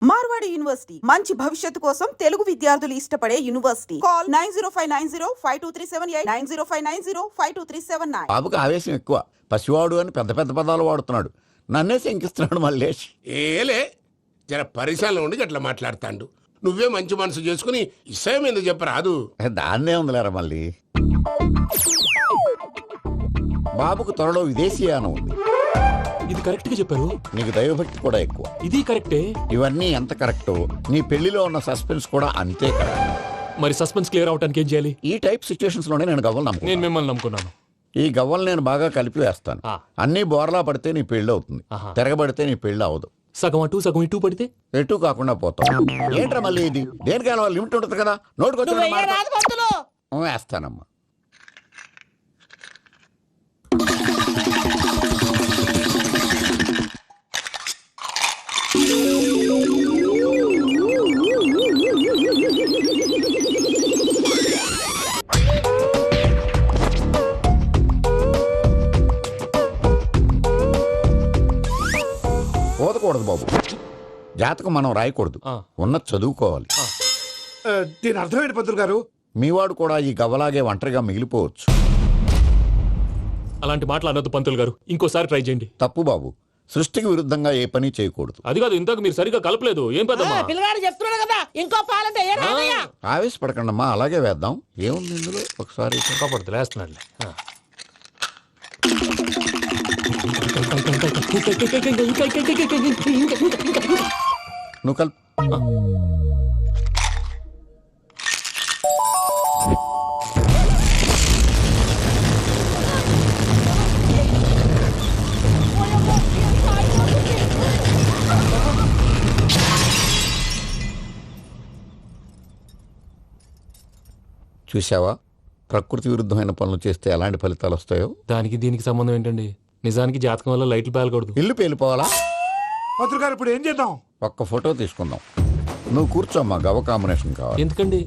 Marwadi university మంచి భవిష్యత్తు కోసం తెలుగు విద్యార్థులు ఇష్టపడే యూనివర్సిటీ. కాల్ 9059052378 9059052379. బాబుకి ఆవేశం ఎక్కువ, పసివాడు అని పెద్ద పెద్ద పదాలు వాడుతున్నాడు. నన్నే శంకిస్తున్నాడు మల్లేష్. ఏలే జర పరిసరాలు ఉండి అట్లా మాట్లాడతాడు. నువ్వే మంచి మనసు చేసుకుని ఇష్టం ఎందుకు చెప్పరాదు? దాన్నే ఉందిలేరా మళ్ళీ. బాబుకు త్వరలో విదేశీయానం ఉంది. ఇది కరెక్ట్ గా చెప్పారు. నీకు దైవభక్తి కూడా ఎక్కువ. ఇది కరెక్టే. ఇవన్నీ ఎంత కరెక్టో నీ పెళ్లిలో ఉన్న సస్పెన్స్ కూడా అంతే కరెక్ట్. మరి సస్పెన్స్ క్లియర్ అవడానికి ఏం చేయాలి? ఈ టైప్ సిచ్యువేషన్స్ లోనే నేను గవ్వలు నమ్ముకున్నాను. నేను మిమ్మల్ని నమ్ముకున్నాను. ఈ గవ్వలు నేను బాగా కలిపి వేస్తాను. అన్ని బోర్లా పడితే నీ పెళ్లి అవుతుంది, తిరగబడితే నీ పెళ్లి అవదు. సగం అటు సగం ఇటు పడితే ఎటు కాకుండా పోతాం. ఏంట్రా మళ్ళీ ఇది? దేనికైనా లిమిట్ ఉంటుంది కదా. నోటుకొచ్చి వేస్తానమ్మా. పోదకూడదు బాబు, జాతకం మనం రాయకూడదు, ఉన్నది చదువుకోవాలి. దీని అర్థమైంది పంతులు గారు. మీవాడు కూడా ఈ గవ్వలాగే ఒంటరిగా మిగిలిపోవచ్చు. అలాంటి మాటలు అనొద్దు పంతులు గారు, ఇంకోసారి ట్రై చేయండి. తప్పు బాబు, సృష్టికి విరుద్ధంగా ఏ పని చేయకూడదు. అది కాదు, ఇంతకు మీరు సరిగ్గా కలపలేదు. ఏం పెద్దమ్మా పిల్లగాడు చెప్తున్నాడు కదా, ఇంకో పాలంటే ఆవేశపడకండమ్మా, అలాగే వేద్దాం. ఏముంది ఇందులో? ఒకసారి కాపాడుతు వేస్తున్నాడు. నువ్వు కలుపు. చూసావా, ప్రకృతి విరుద్ధమైన పనులు చేస్తే ఎలాంటి ఫలితాలు వస్తాయో. దానికి దీనికి సంబంధం ఏంటండి? నిజానికి జాతకం వల్ల లైట్లు పేలకూడదు, ఇల్లు పేలిపోవాలా? పంతులు గారు ఇప్పుడు ఏం చేద్దాం? ఒక్క ఫోటో తీసుకుందాం. నువ్వు కూర్చోమ్మా, గవ్వ కాంబినేషన్ కావాలి. ఎందుకండి?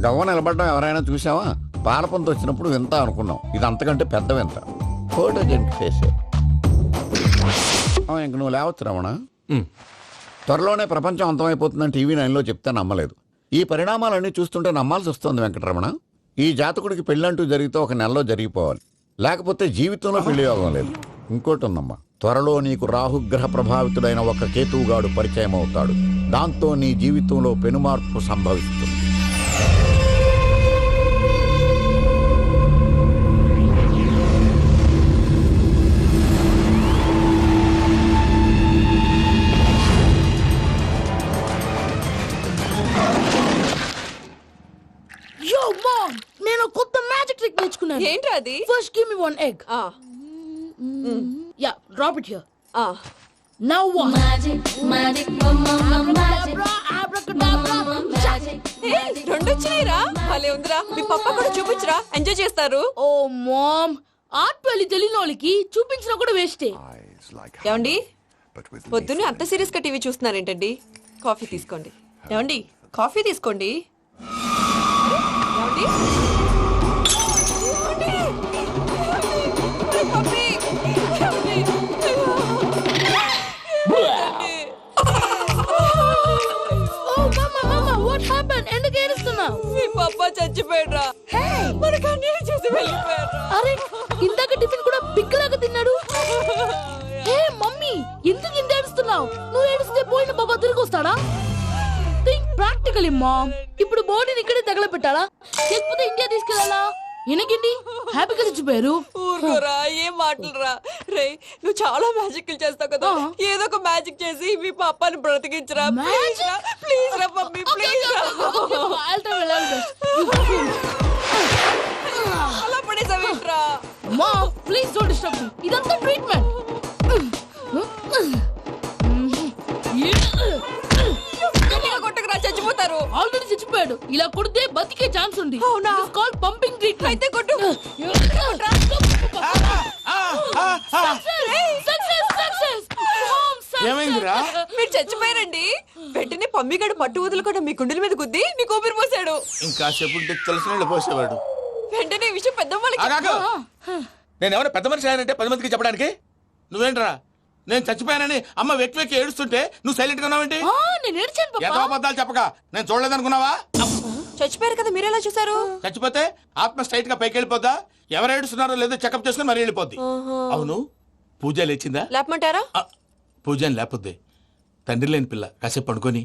గవ్వ నిలబడడం ఎవరైనా చూసావా? పాలపంత వచ్చినప్పుడు వింత అనుకున్నాం, ఇది అంతకంటే పెద్ద వింత. ఫోటో జంక్ చేసే ఇంక నువ్వు లేవచ్చు రమణ. త్వరలోనే ప్రపంచం అంతమైపోతుందని టీవీ 9లో చెప్తే నమ్మలేదు. ఈ పరిణామాలన్నీ చూస్తుంటే నమ్మాల్సి వస్తుంది వెంకటరమణ. ఈ జాతకుడికి పెళ్ళంటూ జరిగితే ఒక నెలలో జరిగిపోవాలి, లేకపోతే జీవితంలో పెళ్లి యోగం లేదు. ఇంకోటి ఉందమ్మా, త్వరలో నీకు రాహుగ్రహ ప్రభావితుడైన ఒక కేతువుగాడు పరిచయం అవుతాడు. దాంతో నీ జీవితంలో పెనుమార్పు సంభవిస్తుంది. నేను కొత్త మ్యాజిక్ ట్రిక్ నేర్చుకున్నాను. ఏంట్రా అది? First give me one egg. Yeah, drop it here. Now what? Magic magic రెండు వచ్చినాయిరా. భలే ఉందిరా. మీ పప్ప కూడా చూపించరా, ఎంజాయ్ చేస్తారు. ఓ మామ్, ఆర్ట్ వెళ్ళి తెలియని వాళ్ళకి చూపించినా కూడా వేస్టే. ఏమండి, పొద్దున్నే అంత సీరియస్ గా టీవీ చూస్తున్నారేంటండి? కాఫీ తీసుకోండి. ఏమండి, కాఫీ తీసుకోండి. ఏమండి? ఎందుకు ఏడుస్తున్నావు? మీ పప్ప చచ్చిపోయాడురా. మనకు అన్యాయం చేసి వెళ్ళిపోయాడు. అరే, ఇందాక టిఫిన్ కూడా పిక్కలాగా తిన్నాడు. హే మమ్మీ, ఎందుకు ఇంత ఏడుస్తున్నావు? నువ్వు ఏడిస్తే పోయిన బాబా తిరిగి వస్తాడా? Think practically ma'am. ఇప్పుడు బాడీని ఇక్కడే తగలబెట్టాలా, లేకపోతే ఇండియా తీసుకెళ్లాలా? ఎనకండి హ్యాపీగా చచ్చిపోయారు. ఊరుకోరా, ఏం మాటలురా. రే, నువ్వు చాలా మ్యాజిక్ చేస్తావు కదా, ఏదో ఒక మ్యాజిక్ చేసి మీ పాపాని బ్రతికించరా. ప్లీజ్ రా మమ్మీ, ప్లీజ్. అలా పడేసావేంట్రా? Mom please don't disturb me. ఇదంతా ట్రీట్మెంట్. కొట్టకరా, చచ్చిపోతారు. ఆల్రెడీ చచ్చిపోయాడు. ఇలా కొడితే బతికే ఛాన్స్ ఉంది. అవునా? It's called pumping treatment. అయితే కొట్టు. ఏమైందిరా? మీరు చచ్చిపోయారండి. వెంటనే పమ్మిగాడు పట్టు వదులుకుండా మీ గుండెల మీద గుద్ది నీకు ఊపిరి పోసాడు. ఇంకా చెప్పుంటే తెలిసిన పోసేవాడు. వెంటనే ఈ విషయం పెద్దవాళ్ళకి ఆగాగు. నేను ఎవరైనా పెద్ద మనిషి ఆయనంటే 10 మందికి చెప్పడానికి నువ్వేంట్రా నేను చచ్చిపోయానని అమ్మ వెక్కి వెక్కి ఏడుస్తుంటే నువ్వు సైలెంట్ గా ఉన్నావేంటి? నేను ఏడ్చాను ఎంతో పాపా. అబద్ధాలు చెప్పక నేను చూడలేదనుకున్నావా? చచ్చిపోయారు కదా మీరెలా చూసారు? చచ్చిపోతే ఆత్మ స్ట్రైట్ గా పైకి వెళ్ళిపోద్దా? ఎవరు ఏడుస్తున్నారో లేదో చెకప్ చేసుకుని మరి వెళ్ళిపోద్ది. అవును పూజ లేచిందా? లేపమంటారా? పూజ అని లేకపోద్ది. తండ్రి లేని పిల్ల కాసేపు పడుకొని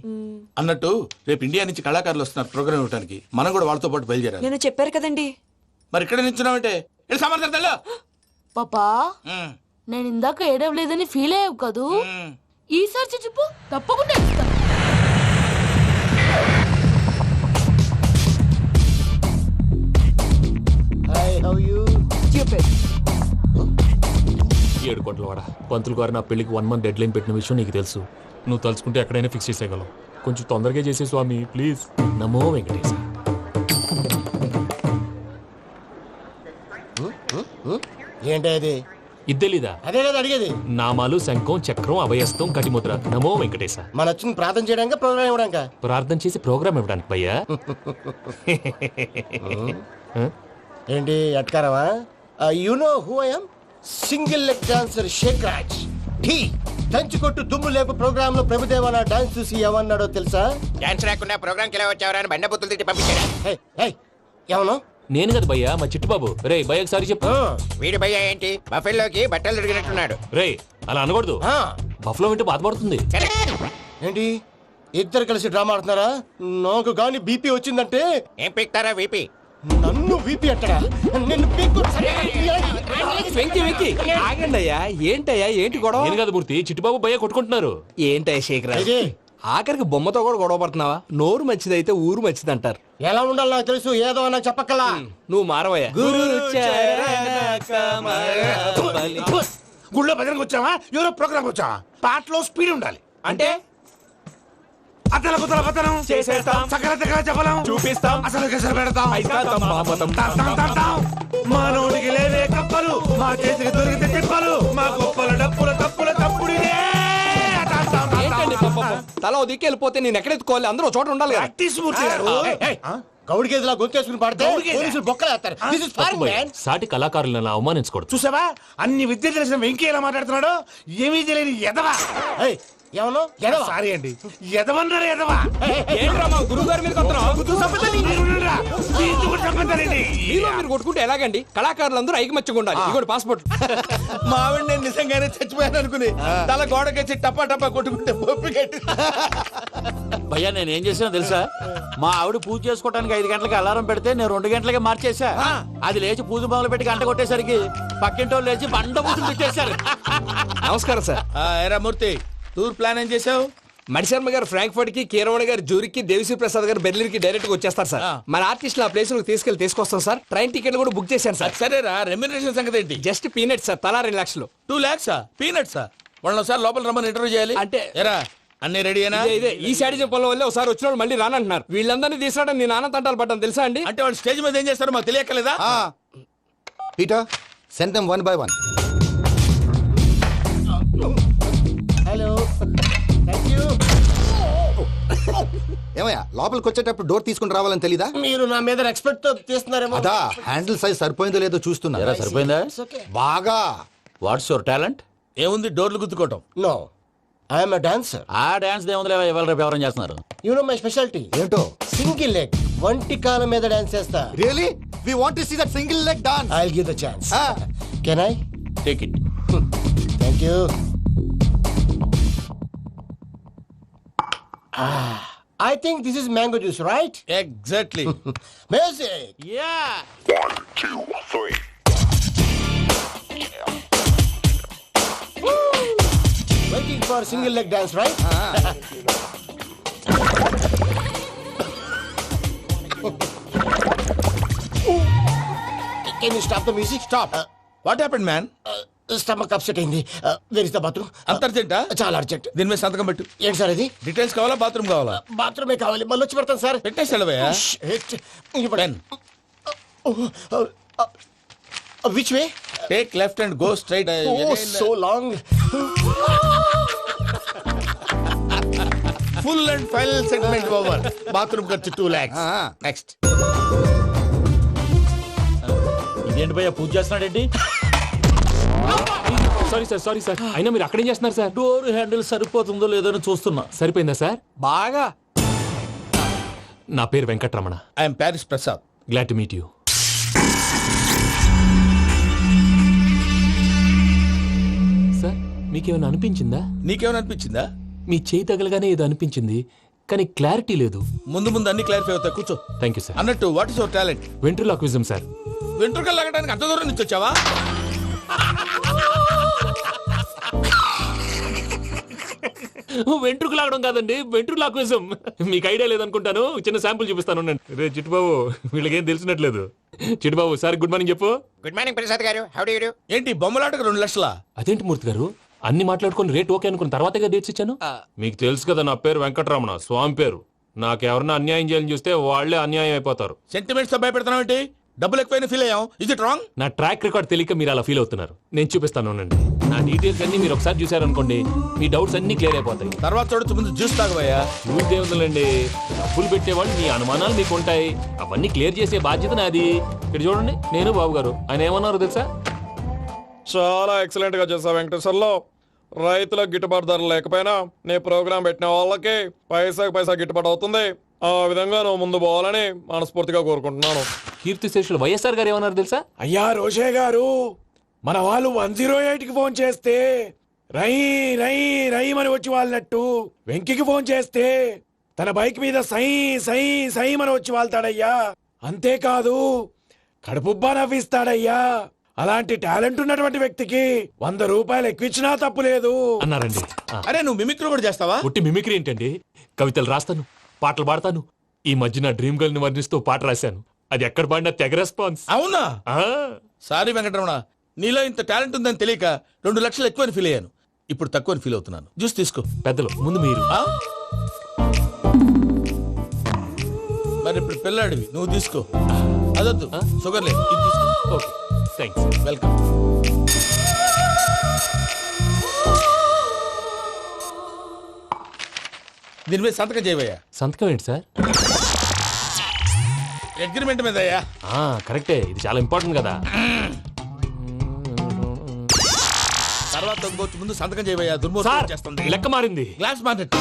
అన్నట్టు రేపు ఇండియా నుంచి కళాకారులు వస్తున్నారు ప్రోగ్రామ్ ఇవ్వడానికి. మనం కూడా వాళ్ళతో పాటు బయలుదేరాలి. నేను చెప్పారు కదండి. మరి ఇక్కడ నిల్చున్నావంటే వెళ్ళి సమర్థతల్లో. పాపా నేను ఇందాక ఏడవలేదని ఫీల్ అయ్యావు కదూ, ఈసారి చెప్పు తప్పకుండా ఏడుస్తాను. ఏడు కోట్ల వాడ పంతులు గారు నా పెళ్లికి 1 month డెడ్ లైన్ పెట్టిన విషయం నీకు తెలుసు. నువ్వు తలుచుకుంటే ఎక్కడైనా ఫిక్స్ చేసేయగలవు. కొంచెం తొందరగా చేసే స్వామి ప్లీజ్. నమో వెంకటేశ. ఏంటి అది? ఇద్దెలీదా? అదే కదా అడిగేది. నామాలు శంఖం చక్రం అభయస్తం కటిముద్ర. నమో వెంకటేశ. మన వచ్చింది ప్రార్థన చేయడానికి ప్రోగ్రామ్ ఇవ్వడానిక? ప్రార్థన చేసి ప్రోగ్రామ్ ఇవ్వడానికి భయ్యా. ఏంటి అట్కారవా? You know who I am? Single leg dancer షేక్ రాజ్. ఢీ దంచుకొట్టు దుమ్ము లేపు ప్రోగ్రామ్ లో ప్రభుదేవ నా డాన్స్ చూసి ఏమన్నాడో తెలుసా? డాన్స్ రాకుండా ప్రోగ్రామ్ కి ఎలా వచ్చావరా అని బండ బుద్ధులు తిట్టి పంపించాడు. ఏమను? నేను కదా భయ్యా, మా చిట్టుబాబు. రే భయ్య ఒకసారి చెప్పు. వీడి భయ్య ఏంటి బఫెల్లోకి బట్టలు తిరిగినట్టున్నాడు. రే అలా అనకూడదు. బఫ్లో వింటే బాధపడుతుంది. ఏంటి ఇద్దరు కలిసి డ్రామా ఆడుతున్నారా? నాకు గాని బీపీ వచ్చిందంటే ఏం పీక్తారా వీపీ? నన్ను బీపీ అట్టడా? నిన్ను పీక్కు. వెంకీ వెంకీ ఆగండి అయ్యా. ఏంటయ్యా ఏంటి గొడవ? నేను కదా మూర్తి, చిట్టుబాబు భయ్య కొట్టుకుంటున్నారు. ఏంటయ్యా శేఖరాజ్ ఆఖరికి బొమ్మతో కూడా గొడవ పడుతున్నావా? నోరు మంచిదైతే ఊరు మంచిది అంటారు. ఎలా ఉండాలి నాకు తెలుసు, ఏదో నాకు చెప్పక్కలా. నువ్వు మారవయ్యా. గుళ్ళో భజనకు వచ్చావా? ఎవరో ప్రోగ్రామ్ వచ్చావా? పాటలో స్పీడ్ ఉండాలి. అంటే అతల కుతల పతనం చేసేస్తాం, సకల దగ్గర చెప్పలేం, చూపిస్తాం, అసలు గసలు పెడతాం, అయితాం, బాపతం. తాం, తాం, తాం, తాం. మానవుడికి లేవే కప్పలు, మా చేతికి దొరికితే తిప్పలు, మా గొప్పల డప్పుల తప్పుల తప్పుడిదే. తాం, తాం, తాం, ఏంటండి తాం, పాపం? తాం. తల ఓ దిక్కు వెళ్ళిపోతే నేను ఎక్కడెత్తుకోవాలి? అందరూ ఒక చోట ఉండాలి కదా. ప్రాక్టీస్ మూర్తి గారు. గౌడి గేదెలా గొంతేసుకుని పాడితే పోలీసులు బొక్కలేస్తారు. This is foreign, man. సాటి కళాకారులను అవమానించకూడదు. చూసావా అన్ని విద్య తెలిసిన వెంకీ ఎలా మాట్లాడుతున్నాడు? ఏమీ తెలియని ఎదవా. ఏమను? ఎడవా? సారీ అండి, ఎదవన్నారు ఎదవా. ఏంట్రా మా గురువు గారి మీద కొడుతున్నావు? మీలో మీరు కొట్టుకుంటే ఎలాగండి? కళాకారులందరూ ఐకమత్యంగా ఉండాలి. ఇగోటి పాస్పోర్ట్. మా ఆవిడ నేను నిజంగానే చచ్చిపోయాను అనుకుని తల గోడకొచ్చి టపా టపా కొట్టుకుంటే పొప్పి కట్టి. భయ్యా నేను ఏం చేసినా తెలుసా? మా ఆవిడ పూజ చేసుకోవడానికి 5 గంటలకి అలారం పెడితే నేను 2 గంటలకి మార్చేసా. అది లేచి పూజ మొదలు పెట్టి గంట కొట్టేసరికి పక్కింటోళ్ళు లేచి బండ పూజలు పెట్టేశారు. నమస్కారం సార్. ఎరా మూర్తి టూర్ ప్లాన్ ఏం చేసావు? మణిశర్మ గారు ఫ్రాంక్ఫర్ట్ కి, కీరవాణి గారు జూరిక్ కి, దేవిశ్రీ ప్రసాద్ గారు బెర్లిన్ కి డైరెక్ట్ గా వచ్చేస్తారు సార్. మన ఆర్టిస్ట్ ఆ ప్లేస్ తీసుకొస్తాం సార్. ట్రైన్ టికెట్ కూడా బుక్ చేశాను సార్. సరేరా రెమ్యూనరేషన్ సంగతి ఏంటి? జస్ట్ పీనట్ సార్, తలా 2 లక్షలు. 2 lakhs పీనట్సా? వాళ్ళని ఒకసారి లోపల రమ్మని ఇంటర్వ్యూ చేయాలి. అంటే ఎరా అన్ని రెడీనా? ఇదే ఈ శాడిజం పనుల వల్లే ఒకసారి వచ్చిన వాళ్ళు మళ్ళీ రానంటున్నారు. వీళ్ళందరినీ తీసుకురావడం నేను ఆనంద తంటాలు పడ్డాను తెలుసా అండి. అంటే వాళ్ళు స్టేజ్ మీద ఏం చేస్తారో మాకు తెలియక్కలేదా? Peter send them 1 by 1. Hello, thank you. ఏమయ్యా లోపలికి వచ్చేటప్పుడు డోర్ తీసుకుని రావాలని తెలీదా? మీరు నా మీద ఎక్స్పెక్ట్ తో తీస్తున్నారేమో. అదా హ్యాండిల్ సైజ్ సరిపోయిందో లేదో చూస్తున్నా. సరిపోయిందా? బాగా. What's your talent? ఏముంది డోర్లు గుద్దుకోవటం. No, I'm a dancer. ఆ డాన్స్ దేవుందిలే, ఇవాళ రేపు ఎవరైనా చేస్తున్నారు. You know my speciality. ఏంటో? సింగిల్ లెగ్, వంటి కాలం మీద డాన్స్ చేస్తా. Really we want to see that single leg dance. I will give the chance. Can I? Take it. Thank you. I think this is mango juice, right? Exactly. Music. Yeah. 1, 2, 3. Waiting for single leg dance, right? Can you stop the music? Stop. What happened man? Stomach upset అయింది. Where is the bathroom? అంత అర్జెంటా? చాలా urgent. దీని మీద సంతకం పెట్టు. ఏంటి sir ఇది? డీటెయిల్స్ కావాలా బాత్రూమ్ కావాలా? బాత్రూమే కావాలి, మళ్ళీ వచ్చి పెడతాను సార్. పెట్టేసాడవయ్యా. Pen. Which way? Take left and go straight. Oh, so long. Full and final segment over. Bathroom ఖర్చు 2 lakhs. నెక్స్ట్. ఏంటి భయ్యా పూజ చేస్తున్నాడేంటి? సారీ సార్ అయినా మీరు అక్కడేం చేస్తున్నారు సార్? డోర్ హ్యాండిల్ సరిపోతుందో లేదో అని చూస్తున్నా. సరిపోయిందా సార్? బాగా. నా పేరు Venkatramana. I'm Paris Prasad. Glad to meet you. Sir మీకేమైనా అనిపించిందా? నీకేమైనా అనిపించిందా? మీ చేయి తగలగానే ఏదో అనిపించింది, కానీ క్లారిటీ లేదు. ముందు ముందు అన్ని క్లారిఫై అవుతాయి, కూర్చో. Thank you sir. అన్నట్టు what is your talent? Ventriloquism sir. వెంట్రుకలు లాగడానికి అంత దూరం నుంచి వచ్చావా? వెంట్రుకు లాగడం కాదండి, వెంట్రులాక్విజం. మీకు ఐడియా లేదనుకుంటాను, చిన్న శాంపుల్ చూపిస్తాను. రే చిట్టుబాబు, వీళ్ళకేం తెలిసినట్లేదు. చిట్టుబాబు సార్ గుడ్ మార్నింగ్ చెప్పు. Good morning Prasad garu. How do you do? ఏంటి బొమ్మలాటకు 2 లక్షలా? అదేంటి మూర్తి గారు, అన్ని మాట్లాడుకుని రేట్ ఓకే అనుకున్న తర్వాతగా డేట్స్ ఇచ్చాను. మీకు తెలుసు కదా నా పేరు వెంకటరమణ, స్వామి పేరు. నాకెవరన్నా అన్యాయం చేయాలని చూస్తే వాళ్లే అన్యాయం అయిపోతారు. సెంటిమెంట్స్ తో భయపెడతావు ఏంటి? డబ్బులు ఎక్కువైనా ఫీల్ అయ్యాం. ఇది రాంగ్. నా ట్రాక్ రికార్డ్ తెలియక మీరు అలా ఫీల్ అవుతున్నారు. నేను చూపిస్తాను ఉండండి. నా డీటెయిల్స్ అన్ని మీరు ఒకసారి చూసారనుకోండి, మీ డౌట్స్ అన్ని క్లియర్ అయిపోతాయి. తర్వాత చూడొచ్చు, ముందు జ్యూస్ తాగబోయా. చూస్తే ఉందండి, డబ్బులు పెట్టేవాళ్ళు మీ అనుమానాలు మీకు ఉంటాయి, అవన్నీ క్లియర్ చేసే బాధ్యత నాది. ఇక్కడ చూడండి, నేను బాబు గారు. ఆయన ఏమన్నారు తెలుసా? చాలా ఎక్సలెంట్ గా చేసావు వెంకటేశ్వర్లో. రైతులకు గిట్టుబాటు ధర లేకపోయినా నీ ప్రోగ్రాం పెట్టిన వాళ్ళకి పైసాకి పైసా గిట్టుబాటు అవుతుంది. ఆ విధంగా నువ్వు ముందు పోవాలని మనస్ఫూర్తిగా కోరుకుంటున్నాను. కీర్తి శేషులు వైఎస్ఆర్ గారు ఏమన్నారు తెలుసా? అయ్యా రోషే గారు, మన వాళ్ళు 108కి ఫోన్ చేస్తే రై రై రైమని వచ్చి వాళ్ళనట్టు, వెంకికి ఫోన్ చేస్తే తన బైక్ మీద సై సై సైమని వచ్చి వాళ్తాడయ్యా. అంతేకాదు కడుపుబ్బా నవ్విస్తాడయ్యా. అలాంటి టాలెంట్ ఉన్నటువంటి వ్యక్తికి 100 రూపాయలు ఎక్కువిచ్చినా తప్పు లేదు అన్నారండి. అరే నువ్వు మిమిక్రీ కూడా చేస్తావా? పుట్టి మిమిక్రీ ఏంటండి, కవితలు రాస్తాను, పాటలు పాడతాను. ఈ మధ్య నా డ్రీమ్ గర్ల్ ని వర్ణిస్తూ పాట రాశాను, అది ఎక్కడ పాడినా తెగ రెస్పాన్స్. అవునా? సారీ వెంకటరమణ, నీలో ఇంత టాలెంట్ ఉందని తెలియక 2 లక్షలు ఎక్కువని ఫీల్ అయ్యాను. ఇప్పుడు తక్కువని ఫీల్ అవుతున్నాను. జ్యూస్ తీసుకో. పెద్దలు ముందు మీరు. మరి ఇప్పుడు పిల్లాడివి, నువ్వు తీసుకో. అదొద్దు, షుగర్ లేదు, ఇది తీసుకో. Okay thanks. వెల్కమ్. దీని మీద సంతకం చేయవయ్యా. సంతకం ఏంటి సార్? అగ్రిమెంట్ మీద అయ్యా. కరెక్టే, ఇది చాలా ఇంపార్టెంట్ కదా. తర్వాత ఇంకొచ్చి ముందు సంతకం చేయవయ్యా. దుర్మోహం చేస్తుంది. లెక్క మారింది. Glass market.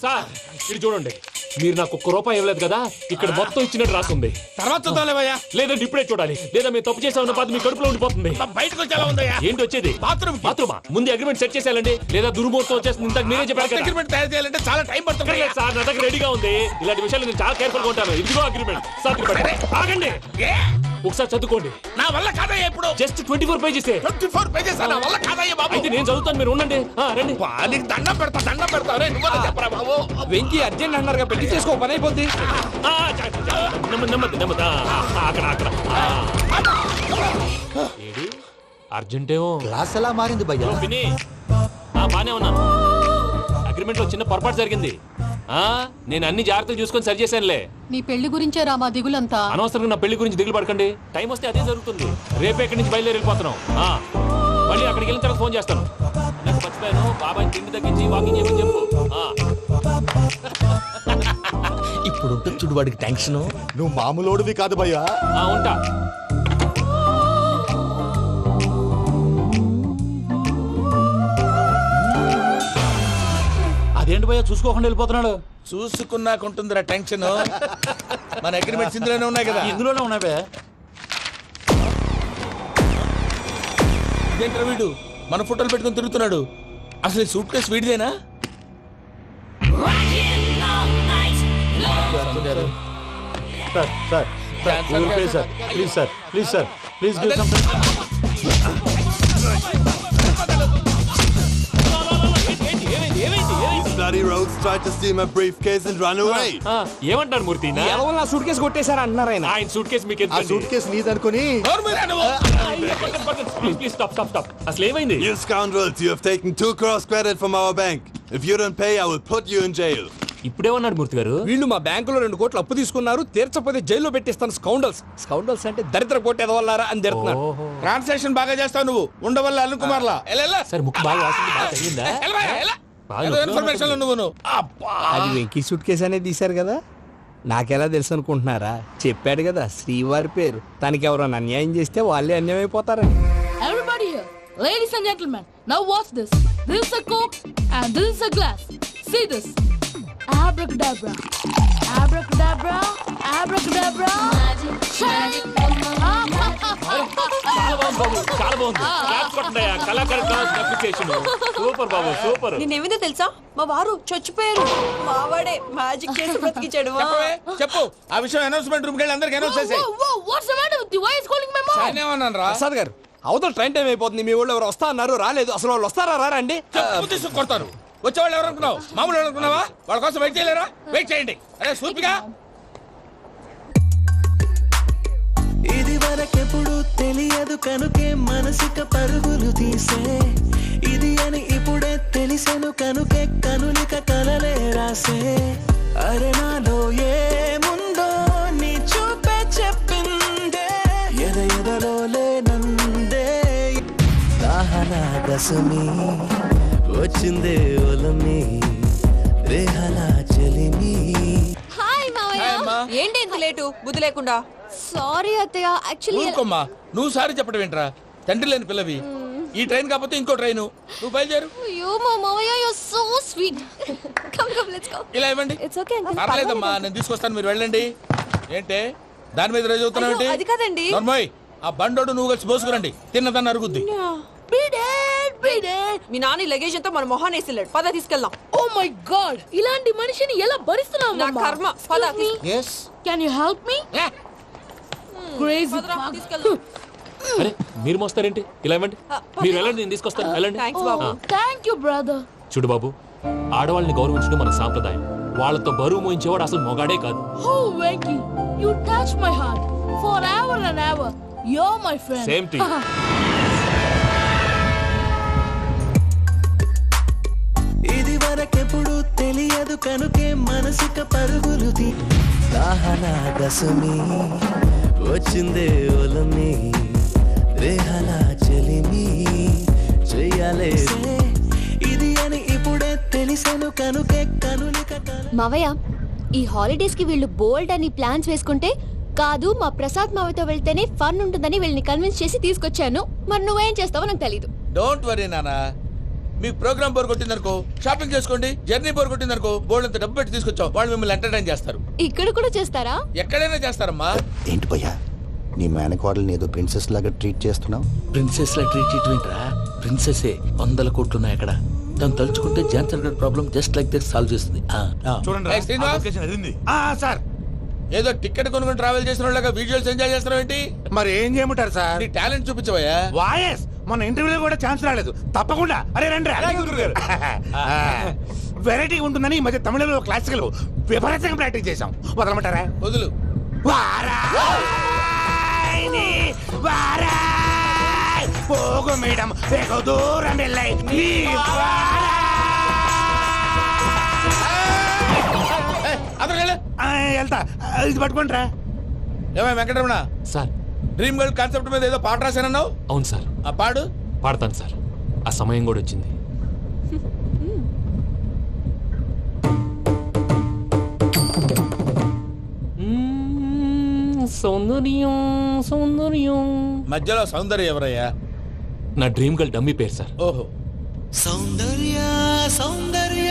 సార్ ఇది చూడండి, మీరు నాకు 1 రూపాయి ఇవ్వలేదు కదా, ఇక్కడ మొత్తం ఇచ్చినట్టు రాస్తుంది. తర్వాత చూద్దాంలేవయ్యా. లేదంటే ఇప్పుడే చూడాలి, లేదా మేము తప్పు చేసామన్న బాధ మీ కడుపులో ఉండిపోతుంది. బయటకు వచ్చేలా ఉందయ్యా. ఏంటి వచ్చేది? బాత్రూమా? ముందు అగ్రిమెంట్ సెట్ చేసేయాలండి, లేదా దుర్మూర్తం వచ్చేస్తుంది. ఇంతకు మీరే చెప్పారు కదా. అగ్రిమెంట్ తయారు చేయాలంటే చాలా టైం పడుతుంది సార్. నా దగ్గర రెడీగా ఉంది. ఇలాంటి విషయాలు నేను చాలా కేర్ఫుల్ గా ఉంటాను. ఇదిగో అగ్రిమెంట్. ఆగండి, ఒకసారి చదువుకోండి. నా వల్ల కాదయ్యా. ఇప్పుడు జస్ట్ 24 పేజెస్. 24 పేజెస్ నా వల్ల కాదయ్యా బాబు. అయితే నేను చదువుతాను, మీరు ఉండండి. రండి. నీకు దండం పెడతా. చెప్పరా బాబు. వెంకీ అర్జెంట్ అన్నారు, పెళ్లి చేసుకో, పని అయిపోద్ది. నెమ్మది. అక్కడ ఏడి అర్జెంటేమో. క్లాస్ ఎలా మారింది భయ్యా? బానే ఉన్నాను. అగ్రిమెంట్ లో చిన్న పొరపాటు జరిగింది. నేను అన్ని జాగ్రత్తలు చూసుకొని సరి చేశానులే. నీ పెళ్లి గురించే రా మా దిగులంతా. అనవసరంగా నా పెళ్లి గురించి దిగులు పడకండి. టైం వస్తే అదే జరుగుతుంది. రేపే ఇక్కడి నుంచి బయలుదేరి వెళ్ళిపోతున్నాం. మళ్ళీ అక్కడికి వెళ్ళిన తర్వాత ఫోన్ చేస్తాను. నాకు మర్చిపోయాను, బాబాయ్ తిండి తగ్గించి వాకింగ్ చేయమని చెప్పు. ఇప్పుడు ఉంటుంది చూడు వాడికి టెన్షన్. నువ్వు మామూలోడివి కాదు భయ్యా. ఉంటా. అదేంటి భయ్యా చూసుకోకుండా వెళ్ళిపోతున్నాడు? చూసుకున్నాకుంటుందిరా టెన్షన్. మన అగ్రిమెంట్స్ ఇందులోనే ఉన్నాయి కదా. ఇందులోనే ఉన్నాయి భయ్యా. ఇదేంట్రా వీడు మన ఫోటోలు పెట్టుకొని తిరుగుతున్నాడు? అసలు సూట్ కేసు వీడిదేనా? Please give something. Bloody rogues tried to steal my briefcase and run away. ఏమంటారు మూర్తి? ఎవరు నా సూట్ కేసు కొట్టేశారా అన్నారు ఆయన. ఆయన సూట్ కేసు మీకు ఆ సూట్ కేసు నీదనుకుని. Please stop. అసలు ఏమైంది? You scoundrels, you have taken 2 crores credit from our bank. If you don't pay, I will put you in jail. ఇప్పుడేమన్నాడు మూర్తి గారు? వీళ్ళు మా బ్యాంకులో 2 కోట్లు అప్పు తీసుకున్నారు, తీర్చపోతే జైల్లో పెట్టిస్తాను. స్కౌండల్స్ అంటే దరిద్ర కోట ఎదవల్లారా అని తిడుతున్నారు. ట్రాన్సాక్షన్ బాగా చేస్తావు నువ్వు. ఉండవల్ల అరుణ్ కుమార్ లా. సార్ ముక్కు బాగా వాసింది, బాగా తగిలిందా? ఇన్ఫర్మేషన్ నువ్వు. అది వెంకీ సూట్ కేసు అనేది తీశారు కదా. నాకెలా తెలుసు అనుకుంటున్నారా? చెప్పాడు కదా శ్రీవారి పేరు. తనకి ఎవరైనా అన్యాయం చేస్తే వాళ్ళే అన్యాయం అయిపోతారని. Everybody here, ladies and gentlemen, now watch this. This is a coke and this is a glass. See this. Abracadabra. Abracadabra. Abracadabra. Magic. చాలా బాగుంది బాబు, చాలా బాగుంది. క్లాప్స్ కొట్టండి, కళాకారు అప్రిసియేషన్. సూపర్ బాబు, సూపర్. నేనేమిందో తెలుసా, మా వారు చచ్చిపోయారు. మావాడే మ్యాజిక్ చేసి బ్రతికించాడు. చెప్పు ఆ విషయం అనౌన్స్మెంట్ రూమ్ వెళ్ళి అందరికి అనౌన్స్ చేసేయ్. What's the matter with you? Why is calling my mom? నేనేమన్నాను రా? ప్రసాద్ గారు, అవతల ట్రైన్ టైం అయిపోతుంది. మీ వాళ్ళు ఎవరు వస్తా అన్నారు, రాలేదు. అసలు వాళ్ళు వస్తారా రారా అండి? తీసుకు కొడతారు. వచ్చేవాళ్ళు ఎవరు అనుకున్నావు? మామూలు వాళ్ళు అనుకున్నావా? వాళ్ళ కోసం వెయిట్ చేయలేరా? వెయిట్ చేయండి. అరే సూపిగా ఇది వరకెప్పుడు తెలియదు కనుకే మనసుక పరుగులు తీసే ఇది అని ఇప్పుడే తెలిసెను కనుకే కనులిక కలలే రాసే అరే నాలో ఏముందో నీ చూపే చెప్పిందే ఎదలో లేనందే దాహనా దశమి వచ్చిందే ఒలమి రేహలా చెలిమి. హాయ్ మావయ్య. ఏంటి ఇంత లేటు? బుద్ధి లేకుండా. సారీ అత్తయ్య, యాక్చువల్లీ ఊరుకోమ్మా. నువ్వు సారి చెప్పడం ఏంట్రా? తండ్రి లేని పిల్లవి. ఈ ట్రైన్ కాకపోతే ఇంకో ట్రైన్. నువ్వు బయలుదేరు. అయ్యో మా మావయ్య, you are so sweet. Come let's go. ఇలా ఇవ్వండి. It's okay uncle. పర్లేదమ్మా, నేను తీసుకొస్తాను, మీరు వెళ్ళండి. ఏంటే దాని మీద రోజు అవుతున్నావు ఏంటి? అది కాదండి. నర్మోయ్, ఆ బండోడు నువ్వు కలిసి పోసుకురండి. తిన్నదాన్ని అరుగుద్ది. మీ నాని లగేజ్ అంతా మన మొహాన్ వేసిల్లాడు. పద తీసుకెళ్దాం. ఓ మై గాడ్, ఇలాంటి మనిషిని ఎలా భరిస్తున్నావు? నా కర్మ. పద. yes Can you help me? Crazy. తీసుకెళ్దాం. అరే మీరు మోస్తారేంటి? ఇలా ఇవ్వండి. మీరు వెళ్ళండి, నేను తీసుకొస్తాను. వెళ్ళండి. Thanks Babu. Thank you, brother. చూడు బాబు, ఆడవాళ్ళని గౌరవించడం మన సాంప్రదాయం. వాళ్ళతో బరువు మోయించేవాడు అసలు మొగాడే కాదు. Oh, Venky, you touch my heart forever and ever. You're my friend. Same to you. ఇది వరకెప్పుడు తెలియదు కనుకే మనసుక పరుగులు దాహనా దశమి వచ్చిందే ఒలమి రేహలా చెలిమి చెయ్యాలే ఇది అని ఇప్పుడే తెలిసెను కనుకే కనులిక మావయ్య, ఈ హాలిడేస్ కి వీళ్ళు బోల్డ్ అని ప్లాన్స్ వేసుకుంటే కాదు మా ప్రసాద్ మావయ్యతో వెళ్తేనే ఫన్ ఉంటుందని వీళ్ళని కన్విన్స్ చేసి తీసుకొచ్చాను. మరి నువ్వేం చేస్తావో నాకు తెలీదు. డోంట్ వరీ నానా. మీకు ప్రోగ్రామ్ బోర్ కొట్టిందనుకో షాపింగ్ చేసుకోండి. జర్నీ బోర్ కొట్టిందనుకో బోర్డు అంత డబ్బు పెట్టి తీసుకొచ్చావు. వాళ్ళు మిమ్మల్ని ఎంటర్టైన్ చేస్తారు. ఇక్కడ కూడా చేస్తారా? ఎక్కడైనా చేస్తారమ్మా. ఏంటి భయ్యా నీ మేనకోడల్ని ఏదో ప్రిన్సెస్ లాగా ట్రీట్ చేస్తున్నావు? ప్రిన్సెస్ లా ట్రీట్ చేయటమేంట్రా? ప్రిన్సెసే 100 కోట్లు ఉన్నాయి అక్కడ. తను తలుచుకుంటే జాన్సన్ గడ్ problem just like that solve చేస్తుంది. ఏయ్, శ్రీనివాస్, సార్ ఏదో టికెట్ కొనుక్కొని ట్రావెల్ చేసిన వాళ్ళగా విజువల్స్ ఎంజాయ్ చేస్తున్నావు ఏంటి? మరి ఏం చేయమంటారు సార్? నీ టాలెంట్ చూపించవయ్యా. వాయస్ మన ఇంటర్వ్యూలో కూడా ఛాన్స్ రాలేదు. తప్పకుండా అరే రండి వెరైటీ ఉంటుందని ఈ మధ్య తమిళంలో క్లాసికల్ విపరీతంగా ప్రాక్టీస్ చేసాం. వదలమంటారా? వదులు. పోగు మేడం వెగు దూరం వెళ్ళై వెళ్తా. ఇది పట్టుకుంటారా? ఏమై Venkataramana sir, dream girl concept మీద ఏదో పాట రాశానన్నావు. అవును సార్. ఆ పాడు. పాడతాను సార్. ఆ సమయం కూడా వచ్చింది. సౌందర్యం సౌందర్యం. మధ్యలో సౌందర్య ఎవరయ్యా? నా డ్రీమ్ గర్ల్ డమ్మీ పేరు సార్. ఓహో. సౌందర్య సౌందర్య